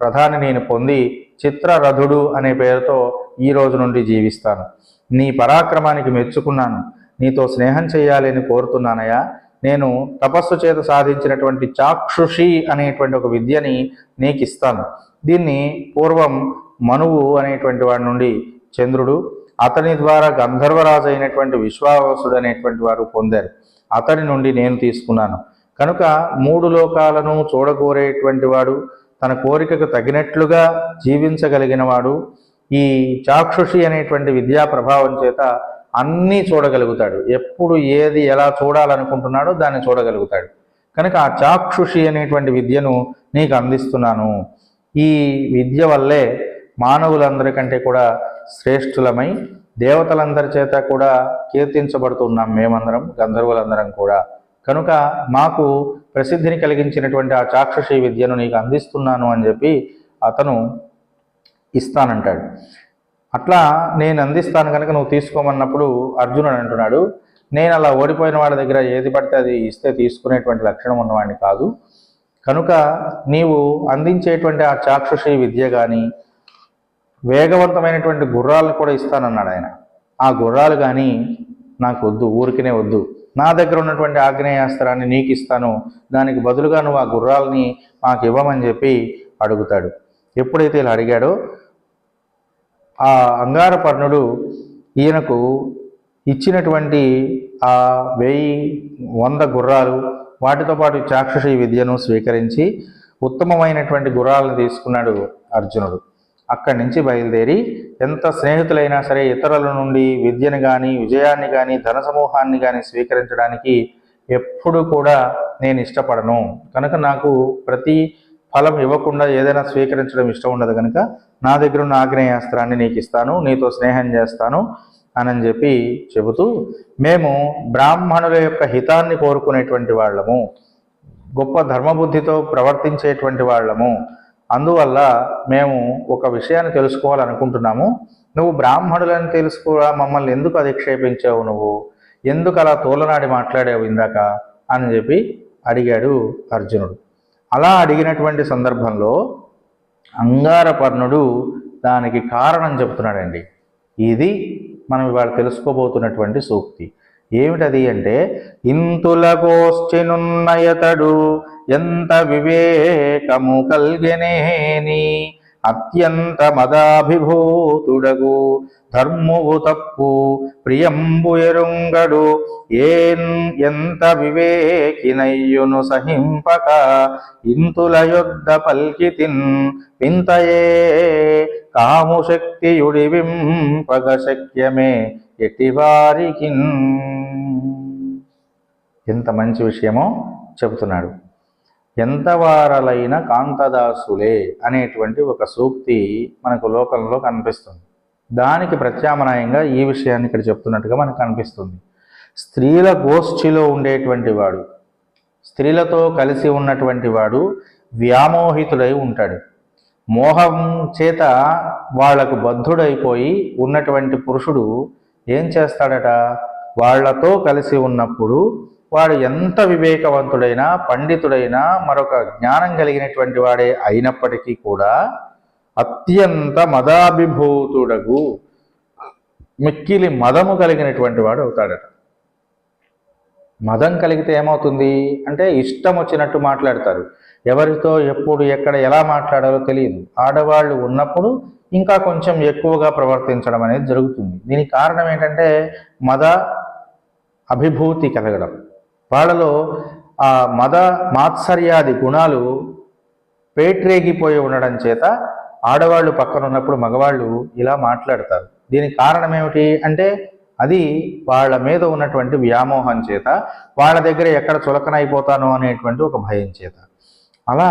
రథాన్ని నేను పొంది చిత్రరథుడు అనే పేరుతో ఈ రోజు నుండి జీవిస్తాను. నీ పరాక్రమానికి మెచ్చుకున్నాను. నీతో స్నేహం చేయాలని కోరుతున్నానయ్యా. నేను తపస్సు చేత సాధించినటువంటి చాక్షుషి అనేటువంటి ఒక విద్యని నీకు ఇస్తాను. దీన్ని పూర్వం మనువు అనేటువంటి వాడి నుండి చంద్రుడు, అతని ద్వారా గంధర్వరాజు అయినటువంటి విశ్వావసుడు అనేటువంటి వారు పొందారు. అతని నుండి నేను తీసుకున్నాను. కనుక 3 లోకాలను చూడగోరేటువంటి వాడు, తన కోరికకు తగినట్లుగా జీవించగలిగిన వాడు ఈ చాక్షుషి అనేటువంటి విద్యా ప్రభావం చేత అన్నీ చూడగలుగుతాడు. ఎప్పుడు ఏది ఎలా చూడాలనుకుంటున్నాడో దాన్ని చూడగలుగుతాడు. కనుక ఆ చాక్షుషి అనేటువంటి విద్యను నీకు అందిస్తున్నాను. ఈ విద్య వల్లే మానవులందరికంటే కూడా శ్రేష్ఠులమై దేవతలందరి చేత కూడా కీర్తించబడుతున్నాం మేమందరం, గంధర్వులందరం కూడా. కనుక మాకు ప్రసిద్ధిని కలిగించినటువంటి ఆ చాక్షుషి విద్యను నీకు అందిస్తున్నాను అని చెప్పి అతను ఇస్తానంటాడు. అట్లా నేను అందిస్తాను కనుక నువ్వు తీసుకోమన్నప్పుడు అర్జునుడు అంటున్నాడు, నేను అలా ఓడిపోయిన వాళ్ళ దగ్గర ఏది పడితే అది ఇస్తే తీసుకునేటువంటి లక్షణం ఉన్నవాడిని కాదు. కనుక నీవు అందించేటువంటి ఆ చాక్షుషి విద్య కానీ, వేగవంతమైనటువంటి గుర్రాలను కూడా ఇస్తానన్నాడు ఆయన. ఆ గుర్రాలు కానీ నాకు వద్దు, ఊరికినే వద్దు. నా దగ్గర ఉన్నటువంటి ఆగ్నేయాస్త్రాన్ని నీకు ఇస్తాను, దానికి బదులుగా నువ్వు ఆ గుర్రాలని మాకు ఇవ్వమని చెప్పి అడుగుతాడు. ఎప్పుడైతే ఇలా అడిగాడో ఆ అంగారపర్ణుడు ఈయనకు ఇచ్చినటువంటి ఆ 100 గుర్రాలు, వాటితో పాటు చాక్షుషి విద్యను స్వీకరించి ఉత్తమమైనటువంటి గుర్రాలను తీసుకున్నాడు అర్జునుడు. అక్కడి నుంచి బయలుదేరి ఎంత స్నేహితులైనా సరే ఇతరుల నుండి విద్యను కానీ, విజయాన్ని కానీ, ధన సమూహాన్ని కానీ స్వీకరించడానికి ఎప్పుడు కూడా నేను ఇష్టపడను. కనుక నాకు ప్రతి ఫలం ఇవ్వకుండా ఏదైనా స్వీకరించడం ఇష్టం ఉండదు. కనుక నా దగ్గర ఉన్న ఆగ్నేయాస్త్రాన్ని నీకు ఇస్తాను, నీతో స్నేహం చేస్తాను అని చెప్పి చెబుతూ, మేము బ్రాహ్మణుల యొక్క హితాన్ని కోరుకునేటువంటి వాళ్ళము, గొప్ప ధర్మబుద్ధితో ప్రవర్తించేటువంటి వాళ్ళము. అందువల్ల మేము ఒక విషయాన్ని తెలుసుకోవాలనుకుంటున్నాము. నువ్వు బ్రాహ్మణులని తెలుసుకోవా, మమ్మల్ని ఎందుకు అధిక్షేపించావు, నువ్వు ఎందుకు అలా తోలనాడి మాట్లాడావు ఇందాక అని చెప్పి అడిగాడు అర్జునుడు. అలా అడిగినటువంటి సందర్భంలో అంగారపర్ణుడు దానికి కారణం చెప్తున్నాడండి. ఇది మనం ఇవాళ తెలుసుకోబోతున్నటువంటి సూక్తి. ఏమిటది అంటే, ఇంతులగోశ్చినున్నయతడు ఎంత వివేకము కల్గెనేని అత్యంత మదాభిభూతుడగు ధర్మువు తప్పు ప్రియంబు ఎరుంగడు ఎంత వివేకినయ్యును సహింపక ఇంతుల యొద్ద పల్కితిన్ వింతయే కాము శక్తియుడివింపగ శక్యమే ఎటివారికి. ఎంత మంచి విషయమో చెబుతున్నాడు. ఎంతవారలైన కాంతదాసులే అనేటువంటి ఒక సూక్తి మనకు లోకంలో కనిపిస్తుంది. దానికి ప్రత్యామ్నాయంగా ఈ విషయాన్ని ఇక్కడ చెప్తున్నట్టుగా మనకు కనిపిస్తుంది. స్త్రీల గోష్ఠిలో ఉండేటువంటి వాడు, స్త్రీలతో కలిసి ఉన్నటువంటి వాడు వ్యామోహితుడై ఉంటాడు. మోహం చేత వాళ్లకు బద్ధుడైపోయి ఉన్నటువంటి పురుషుడు ఏం చేస్తాడట, వాళ్లతో కలిసి ఉన్నప్పుడు వాడు ఎంత వివేకవంతుడైనా, పండితుడైనా, మరొక జ్ఞానం కలిగినటువంటి వాడే అయినప్పటికీ కూడా అత్యంత మదాభిభూతుడగు, మిక్కిలి మదము కలిగినటువంటి వాడు అవుతాడట. మదం కలిగితే ఏమవుతుంది అంటే ఇష్టం వచ్చినట్టు మాట్లాడతారు. ఎవరితో ఎప్పుడు ఎక్కడ ఎలా మాట్లాడాలో తెలియదు. ఆడవాళ్ళు ఉన్నప్పుడు ఇంకా కొంచెం ఎక్కువగా ప్రవర్తించడం అనేది జరుగుతుంది. దీనికి కారణం ఏంటంటే మద అభిభూతి కలగడం. వాళ్ళలో ఆ మద మాత్సర్యాది గుణాలు పేట్రేగిపోయి ఉండడం చేత ఆడవాళ్ళు పక్కన ఉన్నప్పుడు మగవాళ్ళు ఇలా మాట్లాడతారు. దీనికి కారణం ఏమిటి అంటే అది వాళ్ళ మీద ఉన్నటువంటి వ్యామోహం చేత, వాళ్ళ దగ్గర ఎక్కడ చులకనైపోతానో అనేటువంటి ఒక భయం చేత అలా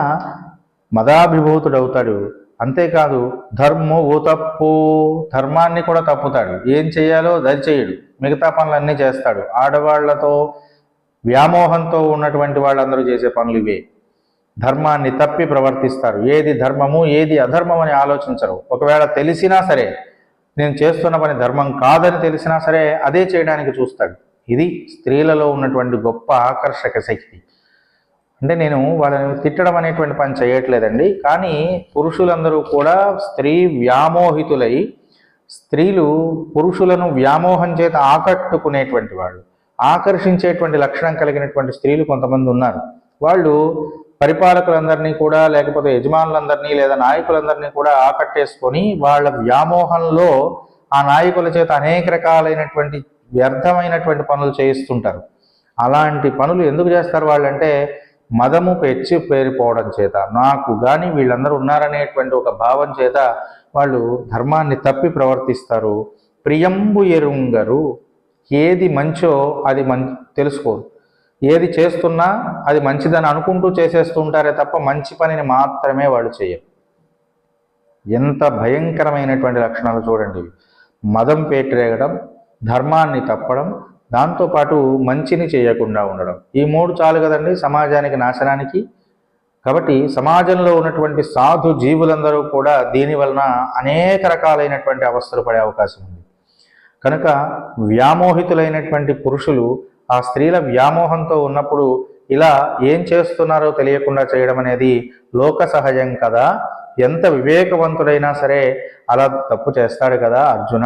మదాభిభూతుడవుతాడు. అంతేకాదు ధర్మము తప్పు, ధర్మాన్ని కూడా తప్పుతాడు. ఏం చేయాలో దరి చేయడు, మిగతా పనులన్నీ చేస్తాడు. ఆడవాళ్లతో వ్యామోహంతో ఉన్నటువంటి వాళ్ళందరూ చేసే పనులు ఇవే. ధర్మాన్ని తప్పి ప్రవర్తిస్తారు. ఏది ధర్మము ఏది అధర్మం అని ఆలోచించరు. ఒకవేళ తెలిసినా సరే, నేను చేస్తున్న పని ధర్మం కాదని తెలిసినా సరే అదే చేయడానికి చూస్తాడు. ఇది స్త్రీలలో ఉన్నటువంటి గొప్ప ఆకర్షక శక్తి. అంటే నేను వాళ్ళని తిట్టడం అనేటువంటి పని చేయట్లేదండి, కానీ పురుషులందరూ కూడా స్త్రీ వ్యామోహితులై స్త్రీలు పురుషులను వ్యామోహం చేత ఆకట్టుకునేటువంటి వాళ్ళు, ఆకర్షించేటువంటి లక్షణం కలిగినటువంటి స్త్రీలు కొంతమంది ఉన్నారు. వాళ్ళు పరిపాలకులందరినీ కూడా, లేకపోతే యజమానులందరినీ లేదా నాయకులందరినీ కూడా ఆకట్టేసుకొని వాళ్ళ వ్యామోహంలో ఆ నాయకుల చేత అనేక రకాలైనటువంటి వ్యర్థమైనటువంటి పనులు చేయిస్తుంటారు. అలాంటి పనులు ఎందుకు చేస్తారు వాళ్ళంటే, మదము పెచ్చి పేరిపోవడం చేత, నాకు కానీ వీళ్ళందరూ ఉన్నారనేటువంటి ఒక భావం చేత వాళ్ళు ధర్మాన్ని తప్పి ప్రవర్తిస్తారు. ప్రియంబు ఎరుంగరు, ఏది మంచో అది తెలుసుకోరు. ఏది చేస్తున్నా అది మంచిదని అనుకుంటూ చేసేస్తూ ఉంటారే తప్ప మంచి పనిని మాత్రమే వాళ్ళు చేయరు. ఎంత భయంకరమైనటువంటి లక్షణాలు చూడండి. మదం పేటరేగడం, ధర్మాన్ని తప్పడం, దాంతోపాటు మంచిని చేయకుండా ఉండడం, ఈ మూడు చాలు కదండి సమాజానికి నాశనానికి. కాబట్టి సమాజంలో ఉన్నటువంటి సాధు జీవులందరూ కూడా దీని వలన అనేక రకాలైనటువంటి అవస్థలు పడే అవకాశం ఉంది. కనుక వ్యామోహితులైనటువంటి పురుషులు ఆ స్త్రీల వ్యామోహంతో ఉన్నప్పుడు ఇలా ఏం చేస్తున్నారో తెలియకుండా చేయడం అనేది లోక సహజం కదా. ఎంత వివేకవంతుడైనా సరే అలా తప్పు చేస్తాడు కదా అర్జున.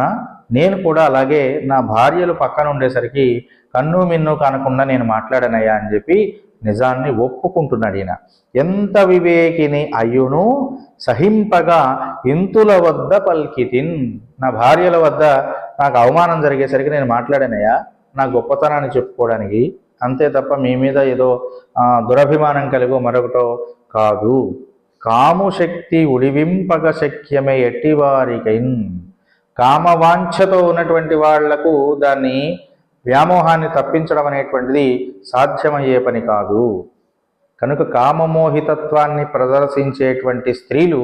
నేను కూడా అలాగే నా భార్యలు పక్కన ఉండేసరికి కన్ను మిన్ను కానకుండా నేను మాట్లాడనయ్యా అని చెప్పి నిజాన్ని ఒప్పుకుంటున్నాడు ఈయన. ఎంత వివేకిని అయ్యును సహింపగా ఇంతుల వద్ద పల్కితిన్, నా భార్యల వద్ద నాకు అవమానం జరిగేసరికి నేను మాట్లాడానయ్యా నా గొప్పతనాన్ని చెప్పుకోవడానికి, అంతే తప్ప మీ మీద ఏదో దురభిమానం కలిగో మరొకటో కాదు. కాముశక్తి ఉడివింపగ శక్యమే ఎట్టివారికైన్, కామవాంఛతో ఉన్నటువంటి వాళ్లకు దాన్ని వ్యామోహాన్ని తప్పించడం అనేటువంటిది సాధ్యమయ్యే పని కాదు. కనుక కామమోహితత్వాన్ని ప్రదర్శించేటువంటి స్త్రీలు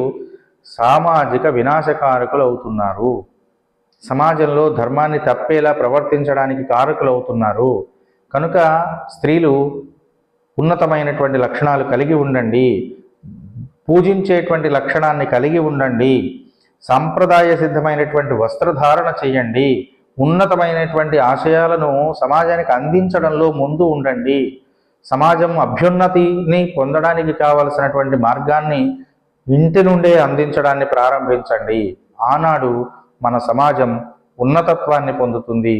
సామాజిక వినాశకారకులు అవుతున్నారు. సమాజంలో ధర్మాన్ని తప్పేలా ప్రవర్తించడానికి కారకులు అవుతున్నారు. కనుక స్త్రీలు ఉన్నతమైనటువంటి లక్షణాలు కలిగి ఉండండి, పూజించేటువంటి లక్షణాన్ని కలిగి ఉండండి, సాంప్రదాయ సిద్ధమైనటువంటి వస్త్రధారణ చేయండి, ఉన్నతమైనటువంటి ఆశయాలను సమాజానికి అందించడంలో ముందు ఉండండి, సమాజం అభ్యున్నతిని పొందడానికి కావలసినటువంటి మార్గాన్ని ఇంటి నుండే అందించడాన్ని ప్రారంభించండి. ఆనాడు మన సమాజం ఉన్నతత్వాన్ని పొందుతుంది,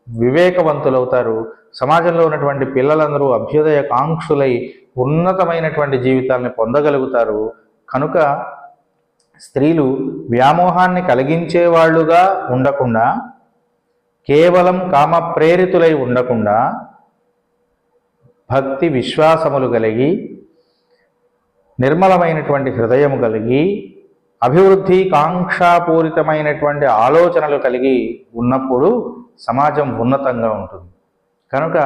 వివేకవంతులవుతారు. సమాజంలో ఉన్నటువంటి పిల్లలందరూ అభ్యుదయ కాంక్షులై ఉన్నతమైనటువంటి జీవితాన్ని పొందగలుగుతారు. కనుక స్త్రీలు వ్యామోహాన్ని కలిగించేవాళ్లుగా ఉండకుండా, కేవలం కామ ప్రేరితులై ఉండకుండా, భక్తి విశ్వాసములు కలిగి, నిర్మలమైనటువంటి హృదయము కలిగి, అభివృద్ధి కాంక్షాపూరితమైనటువంటి ఆలోచనలు కలిగి ఉన్నప్పుడు సమాజం ఉన్నతంగా ఉంటుంది. కనుక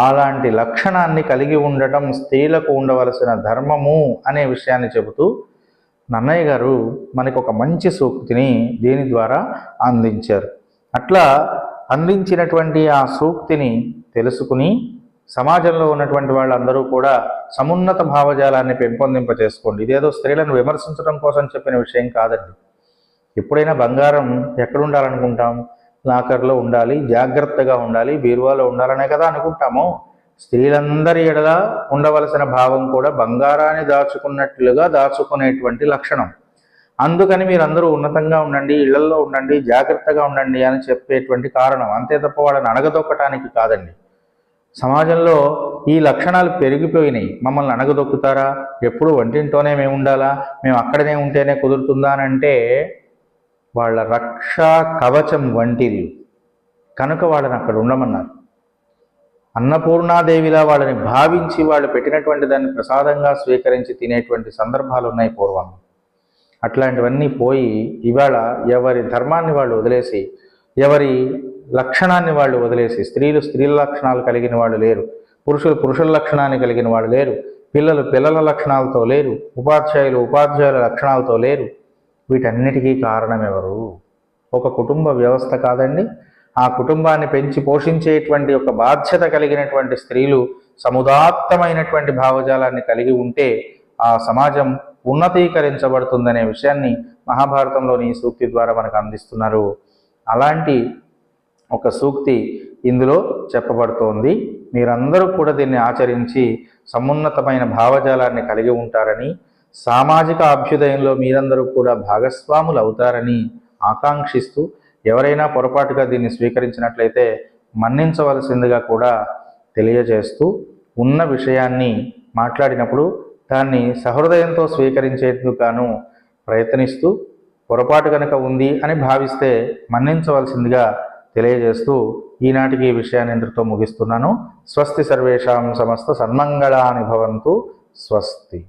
అలాంటి లక్షణాన్ని కలిగి ఉండటం స్త్రీలకు ఉండవలసిన ధర్మము అనే విషయాన్ని చెబుతూ నన్నయ్య గారు మనకు ఒక మంచి సూక్తిని దీని ద్వారా అందించారు. అట్లా అందించినటువంటి ఆ సూక్తిని తెలుసుకుని సమాజంలో ఉన్నటువంటి వాళ్ళందరూ కూడా సమున్నత భావజాలాన్ని పెంపొందింప చేసుకోండి. ఇదేదో స్త్రీలను విమర్శించడం కోసం చెప్పిన విషయం కాదండి. ఎప్పుడైనా బంగారం ఎక్కడ ఉండాలనుకుంటాం? లాకర్లో ఉండాలి, జాగ్రత్తగా ఉండాలి, బీరువాలో ఉండాలనే కదా అనుకుంటాము. స్త్రీలందరి ఎడల ఉండవలసిన భావం కూడా బంగారాన్ని దాచుకున్నట్లుగా దాచుకునేటువంటి లక్షణం. అందుకని మీరందరూ ఉన్నతంగా ఉండండి, ఇళ్లల్లో ఉండండి, జాగ్రత్తగా ఉండండి అని చెప్పేటువంటి కారణం. అంతే తప్ప వాళ్ళని అణగదొక్కటానికి కాదండి. సమాజంలో ఈ లక్షణాలు పెరిగిపోయినాయి. మమ్మల్ని అణగదొక్కుతారా, ఎప్పుడు వంటింటోనే మేము ఉండాలా, మేము అక్కడనే ఉంటేనే కుదురుతుందా అని అంటే వాళ్ళ రక్షా కవచం వంటిది. కనుక వాళ్ళని అక్కడ ఉండమన్నారు. అన్నపూర్ణాదేవిలా వాళ్ళని భావించి వాళ్ళు పెట్టినటువంటి దాన్ని ప్రసాదంగా స్వీకరించి తినేటువంటి సందర్భాలు ఉన్నాయి పూర్వం. అట్లాంటివన్నీ పోయి ఇవాళ ఎవరి ధర్మాన్ని వాళ్ళు వదిలేసి, ఎవరి లక్షణాన్ని వాళ్ళు వదిలేసి, స్త్రీలు స్త్రీల లక్షణాలు కలిగిన వాళ్ళు లేరు, పురుషులు పురుషుల లక్షణాన్ని కలిగిన వాళ్ళు లేరు, పిల్లలు పిల్లల లక్షణాలతో లేరు, ఉపాధ్యాయులు ఉపాధ్యాయుల లక్షణాలతో లేరు. వీటన్నిటికీ కారణం ఎవరు? ఒక కుటుంబ వ్యవస్థ కాదండి. ఆ కుటుంబాన్ని పెంచి పోషించేటువంటి ఒక బాధ్యత కలిగినటువంటి స్త్రీలు సముదాత్తమైనటువంటి భావజాలాన్ని కలిగి ఉంటే ఆ సమాజం ఉన్నతీకరించబడుతుందనే విషయాన్ని మహాభారతంలోని ఈ సూక్తి ద్వారా మనకు అందిస్తున్నారు. అలాంటి ఒక సూక్తి ఇందులో చెప్పబడుతోంది. మీరందరూ కూడా దీన్ని ఆచరించి సమున్నతమైన భావజాలాన్ని కలిగి ఉంటారని, సామాజిక అభ్యుదయంలో మీరందరూ కూడా భాగస్వాములు అవుతారని ఆకాంక్షిస్తూ ఎవరైనా పొరపాటుగా దీన్ని స్వీకరించినట్లయితే మన్నించవలసిందిగా కూడా తెలియజేస్తూ, ఉన్న విషయాన్ని మాట్లాడినప్పుడు దాన్ని సహృదయంతో స్వీకరించేందుకు గాను ప్రయత్నిస్తూ, పొరపాటు కనుక ఉంది అని భావిస్తే మన్నించవలసిందిగా తెలియజేస్తూ ఈనాటికి ఈ విషయాన్ని ఇంతటితో ముగిస్తున్నాను. స్వస్తి సర్వేషాం సమస్త సన్మంగళాని భవంతు. స్వస్తి.